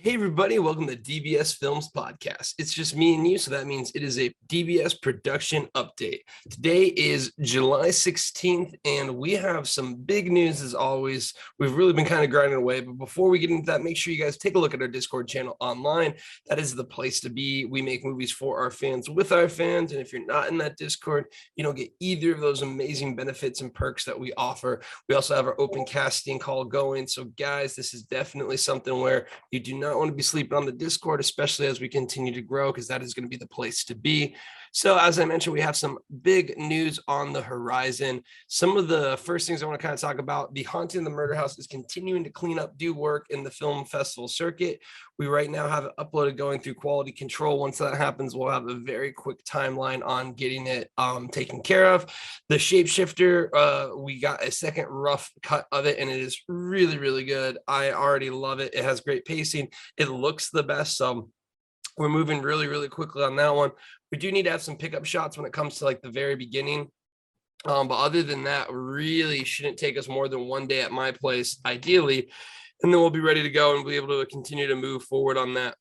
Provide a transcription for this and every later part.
Hey everybody, welcome to DBS Films Podcast. It's just me and you, so that means it is a DBS production update. Today is July 16th, and we have some big news as always. We've really been kind of grinding away, but before we get into that, make sure you guys take a look at our Discord channel online. That is the place to be. We make movies for our fans with our fans, and if you're not in that Discord, you don't get either of those amazing benefits and perks that we offer. We also have our open casting call going. So guys, this is definitely something where you do not want to be sleeping on the Discord, especially as we continue to grow, because that is going to be the place to be. So as I mentioned, we have some big news on the horizon. Some of the first things I want to kind of talk about: the Haunting of the Murder House is continuing to clean up due work in the film festival circuit. We right now have it uploaded, going through quality control. Once that happens, we'll have a very quick timeline on getting it taken care of. The Shapeshifter, we got a second rough cut of it, and it is really, really good. I already love it. It has great pacing. It looks the best. So we're moving really, really quickly on that one. We do need to have some pickup shots when it comes to like the very beginning. But other than that, really shouldn't take us more than one day at my place, ideally. And then we'll be ready to go and be able to continue to move forward on that.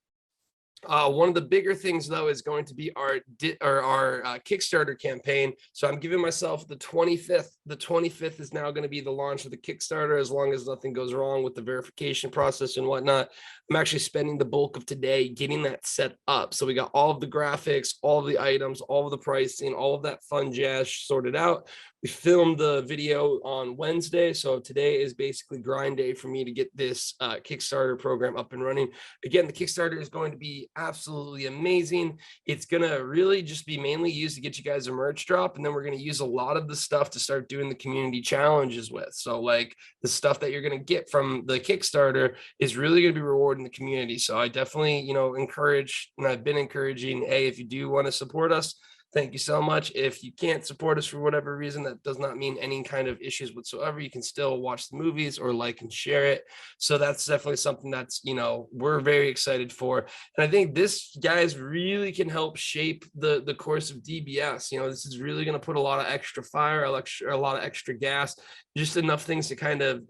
One of the bigger things, though, is going to be our Kickstarter campaign. So I'm giving myself the 25th. The 25th is now going to be the launch of the Kickstarter, as long as nothing goes wrong with the verification process and whatnot. I'm actually spending the bulk of today getting that set up. So we got all of the graphics, all of the items, all of the pricing, all of that fun jazz sorted out. We filmed the video on Wednesday, so today is basically grind day for me to get this Kickstarter program up and running. Again, the Kickstarter is going to be absolutely amazing. It's going to really just be mainly used to get you guys a merch drop, and then we're going to use a lot of the stuff to start doing the community challenges with. So like the stuff that you're going to get from the Kickstarter is really going to be rewarding the community. So I definitely, encourage, and I've been encouraging, hey, if you do want to support us, thank you so much. If you can't support us for whatever reason, that does not mean any kind of issues whatsoever. You can still watch the movies or like and share it. So that's definitely something that's, we're very excited for. And I think this, guys, really can help shape the course of DBS. This is really going to put a lot of extra fire, a lot of extra gas, just enough things to kind of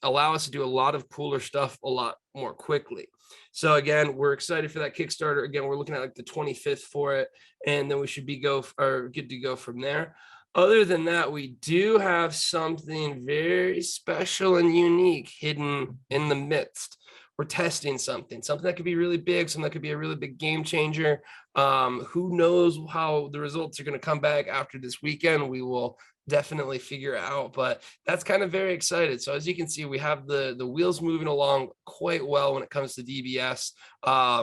allow us to do a lot of cooler stuff a lot more quickly. So again, we're excited for that Kickstarter. Again, we're looking at like the 25th for it, and then we should be good to go from there. Other than that, we do have something very special and unique hidden in the midst. We're testing something that could be really big, something that could be a really big game changer. Who knows how the results are going to come back after this weekend? We will definitely figure it out, but that's kind of very excited. So as you can see, we have the wheels moving along quite well when it comes to DBS.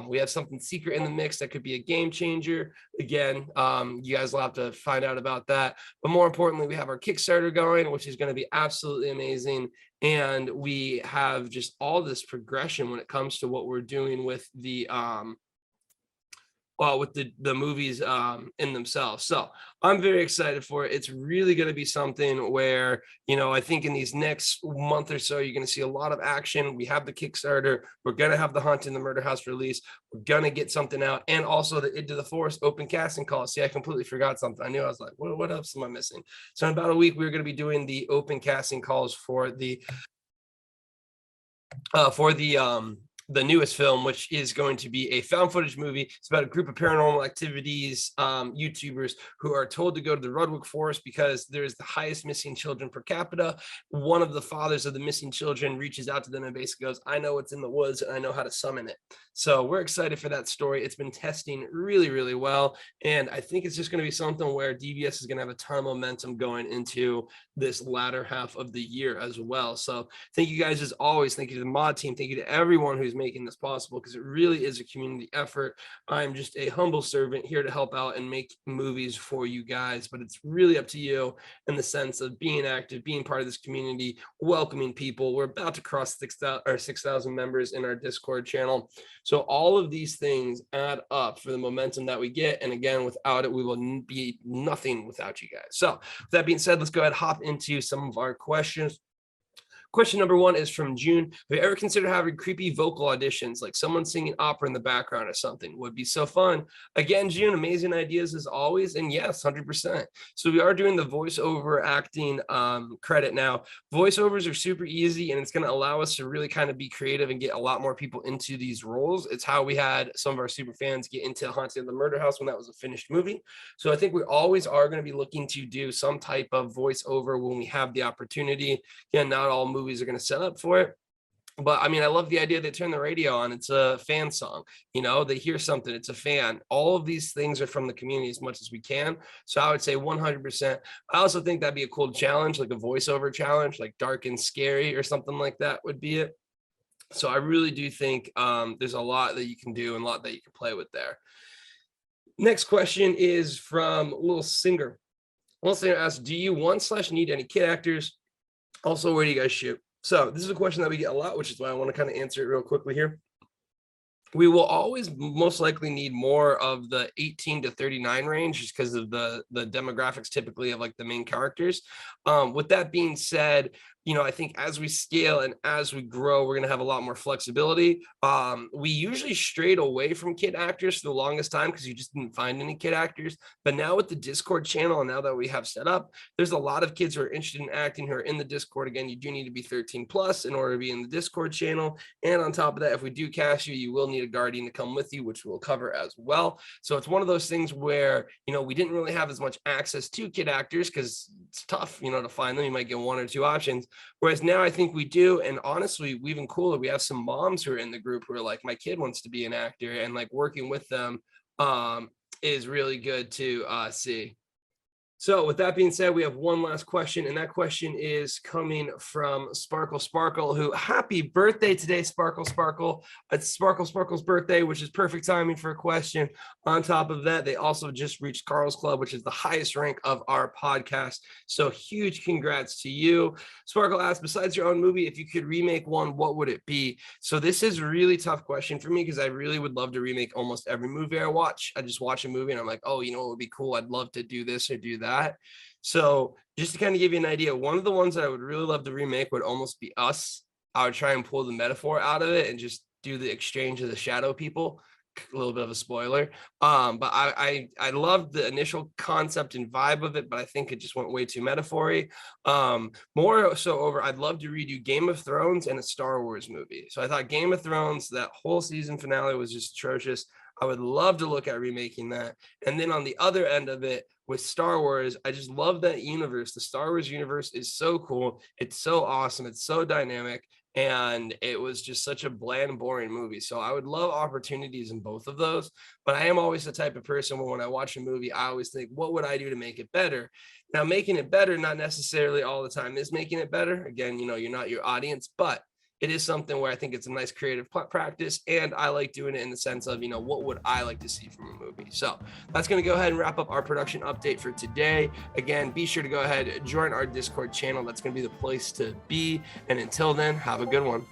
We have something secret in the mix that could be a game changer. Again, you guys will have to find out about that. But more importantly, we have our Kickstarter going, which is going to be absolutely amazing. And we have just all this progression when it comes to what we're doing with the movies in themselves. So I'm very excited for it. It's really going to be something where, I think in these next month or so, you're going to see a lot of action. We have the Kickstarter. We're going to have the Haunting the Murder House release. We're going to get something out. And also the Into the Forest open casting call. See, I completely forgot something. I knew, I was like, what else am I missing? So in about a week, we're going to be doing the open casting calls for the newest film, which is going to be a found footage movie. It's about a group of paranormal activities YouTubers who are told to go to the Rudwick Forest because there's the highest missing children per capita. One of the fathers of the missing children reaches out to them and basically goes, I know what's in the woods and I know how to summon it. So we're excited for that story. It's been testing really, really well. And I think it's just going to be something where DBS is going to have a ton of momentum going into this latter half of the year as well. So thank you guys as always. Thank you to the mod team. Thank you to everyone who's making this possible, because it really is a community effort. I'm just a humble servant here to help out and make movies for you guys, but it's really up to you in the sense of being active, being part of this community, welcoming people. We're about to cross 6,000 members in our Discord channel. So all of these things add up for the momentum that we get. And again, without it, we will be nothing without you guys. So with that being said, let's go ahead and hop into some of our questions. Question number 1 is from June. Have you ever considered having creepy vocal auditions, like someone singing opera in the background or something? Would be so fun. Again, June, amazing ideas as always. And yes, 100%. So we are doing the voiceover acting credit now. Voiceovers are super easy, and it's going to allow us to really kind of be creative and get a lot more people into these roles. It's how we had some of our super fans get into Haunting of the Murder House when that was a finished movie. So I think we always are going to be looking to do some type of voiceover when we have the opportunity. Again, not all movies are going to set up for it. But I mean, I love the idea they turn the radio on. It's a fan song, you know, they hear something, it's a fan. All of these things are from the community as much as we can. So I would say 100%. I also think that'd be a cool challenge, like a voiceover challenge, like dark and scary or something like that would be it. So I really do think there's a lot that you can do and a lot that you can play with there. Next question is from Little Singer. Little Singer asks, do you want/need any kid actors? Also, where do you guys shoot? So this is a question that we get a lot, which is why I want to kind of answer it real quickly here. We will always most likely need more of the 18 to 39 range just because of the demographics typically of like the main characters. With that being said, you know, I think as we scale and as we grow, we're going to have a lot more flexibility. We usually strayed away from kid actors for the longest time because you just didn't find any kid actors. But now with the Discord channel, and now that we have set up, there's a lot of kids who are interested in acting who are in the Discord. Again, you do need to be 13 plus in order to be in the Discord channel. And on top of that, if we do cast you, you will need a guardian to come with you, which we'll cover as well. So it's one of those things where, you know, we didn't really have as much access to kid actors because it's tough, you know, to find them. You might get 1 or 2 options. Whereas now I think we do. And honestly, even cooler, we have some moms who are in the group who are like, my kid wants to be an actor, and like working with them is really good to see. So with that being said, we have one last question, and that question is coming from Sparkle Sparkle, who, happy birthday today, Sparkle Sparkle. It's Sparkle Sparkle's birthday, which is perfect timing for a question. On top of that, they also just reached Carl's Club, which is the highest rank of our podcast. So huge congrats to you. Sparkle asked, besides your own movie, if you could remake one, what would it be? So this is a really tough question for me because I really would love to remake almost every movie I watch. I just watch a movie and I'm like, oh, you know what would be cool? I'd love to do this or do that. So just to kind of give you an idea, one of the ones that I would really love to remake would almost be Us. I would try and pull the metaphor out of it and just do the exchange of the shadow people. A little bit of a spoiler, but I loved the initial concept and vibe of it, but I think it just went way too metaphor-y. More so over, I'd love to redo Game of Thrones and a Star Wars movie. So I thought Game of Thrones, that whole season finale was just atrocious. I would love to look at remaking that. And then on the other end of it, with Star Wars, I just love that universe. The Star Wars universe is so cool. It's so awesome. It's so dynamic. And it was just such a bland, boring movie. So I would love opportunities in both of those. But I am always the type of person where when I watch a movie, I always think, what would I do to make it better? Now, making it better, not necessarily all the time is making it better. Again, you know, you're not your audience, but it is something where I think it's a nice creative practice, and I like doing it in the sense of, you know, what would I like to see from a movie? So that's going to go ahead and wrap up our production update for today. Again, be sure to go ahead and join our Discord channel. That's going to be the place to be. And until then, have a good one.